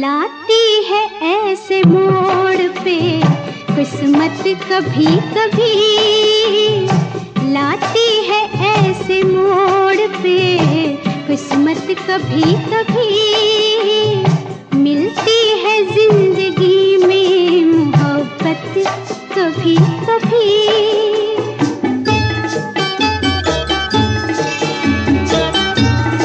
लाती है ऐसे मोड़ पे किस्मत कभी कभी, लाती है ऐसे मोड़ पे किस्मत कभी कभी। मिलती है जिंदगी में मोहब्बत कभी कभी।